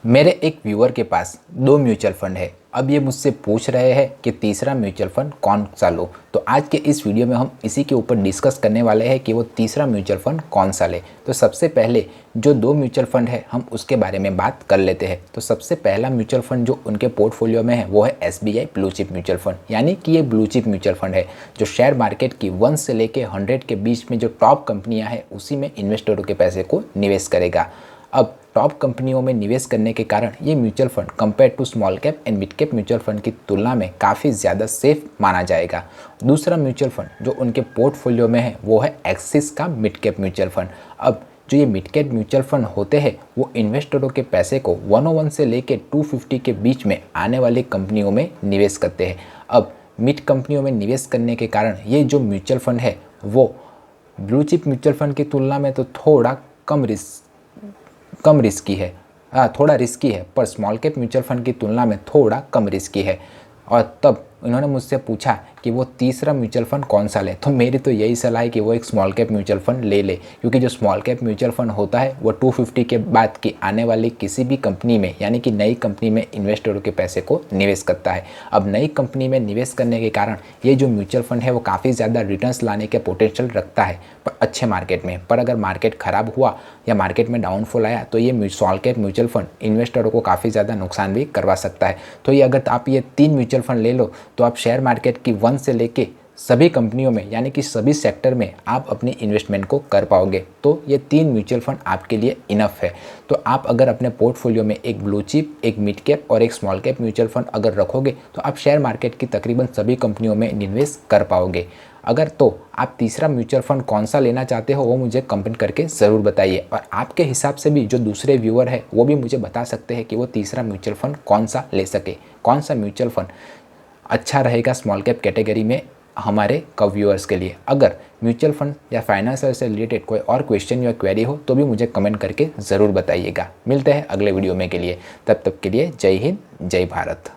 मेरे एक व्यूअर के पास दो म्यूचुअल फंड है। अब ये मुझसे पूछ रहे हैं कि तीसरा म्यूचुअल फंड कौन सा लो। तो आज के इस वीडियो में हम इसी के ऊपर डिस्कस करने वाले हैं कि वो तीसरा म्यूचुअल फंड कौन सा ले। तो सबसे पहले जो दो म्यूचुअल फंड है हम उसके बारे में बात कर लेते हैं। तो सबसे पहला म्यूचुअल फंड जो उनके पोर्टफोलियो में है वो है SBI blue chip mutual fund, यानी कि ये ब्लू चिप म्यूचुअल फंड है जो शेयर मार्केट की 1 से लेके 100 के बीच में जो टॉप कंपनियां हैं उसी में इन्वेस्टरों के पैसे को निवेश करेगा। अब टॉप कंपनियों में निवेश करने के कारण ये mutual fund compare to small cap and mid cap mutual fund की तुलना में काफ़ी ज़्यादा सेफ माना जाएगा। दूसरा म्यूचुअल फंड जो उनके पोर्टफोलियो में है वो है एक्सिस का मिड कैप म्यूचुअल फंड। अब जो ये मिड कैप म्यूचुअल फंड होते हैं वो इन्वेस्टरों के पैसे को 101 से लेके 250 के बीच में आने वाली कंपनियों में निवेश करते हैं। अब मिड कंपनियों में निवेश करने के कारण ये जो म्यूचुअल फंड है वो ब्लू चिप म्यूचुअल फंड की तुलना में तो थोड़ा कम रिस्की है, थोड़ा रिस्की है, पर स्मॉल कैप म्यूचुअल फंड की तुलना में थोड़ा कम रिस्की है। और तब उन्होंने मुझसे पूछा कि वो तीसरा म्यूचुअल फंड कौन सा ले। तो मेरी तो यही सलाह है कि वो एक स्मॉल कैप म्यूचुअल फंड ले, क्योंकि जो स्मॉल कैप म्यूचुअल फंड होता है वो 250 के बाद की आने वाली किसी भी कंपनी में, यानी कि नई कंपनी में इन्वेस्टरों के पैसे को निवेश करता है। अब नई कंपनी में निवेश करने के कारण ये जो म्यूचुअल फंड है वो काफ़ी ज़्यादा रिटर्न्स लाने के पोटेंशियल रखता है पर अच्छे मार्केट में। पर अगर मार्केट ख़राब हुआ या मार्केट में डाउनफॉल आया तो ये स्मॉल कैप म्यूचुअल फंड इन्वेस्टरों को काफ़ी ज़्यादा नुकसान भी करवा सकता है। तो ये अगर आप ये 3 म्यूचुअल फंड ले लो तो आप शेयर मार्केट की 1 से लेके सभी कंपनियों में, यानी कि सभी सेक्टर में आप अपनी इन्वेस्टमेंट को कर पाओगे। तो ये 3 म्यूचुअल फंड आपके लिए इनफ है। तो आप अगर अपने पोर्टफोलियो में एक ब्लू चिप, एक मिड कैप और एक स्मॉल कैप म्यूचुअल फंड अगर रखोगे तो आप शेयर मार्केट की तकरीबन सभी कंपनियों में निवेश कर पाओगे। अगर तो आप तीसरा म्यूचुअल फंड कौन सा लेना चाहते हो वो मुझे कमेंट करके ज़रूर बताइए। और आपके हिसाब से भी जो दूसरे व्यूअर है वो भी मुझे बता सकते हैं कि वो तीसरा म्यूचुअल फंड कौन सा ले सके, कौन सा म्यूचुअल फंड अच्छा रहेगा स्मॉल कैप कैटेगरी में हमारे व्यूअर्स के लिए। अगर म्यूचुअल फंड या फाइनेंशियल से रिलेटेड कोई और क्वेश्चन या क्वेरी हो तो भी मुझे कमेंट करके ज़रूर बताइएगा। मिलते हैं अगले वीडियो में के लिए, तब तक के लिए जय हिंद, जय भारत।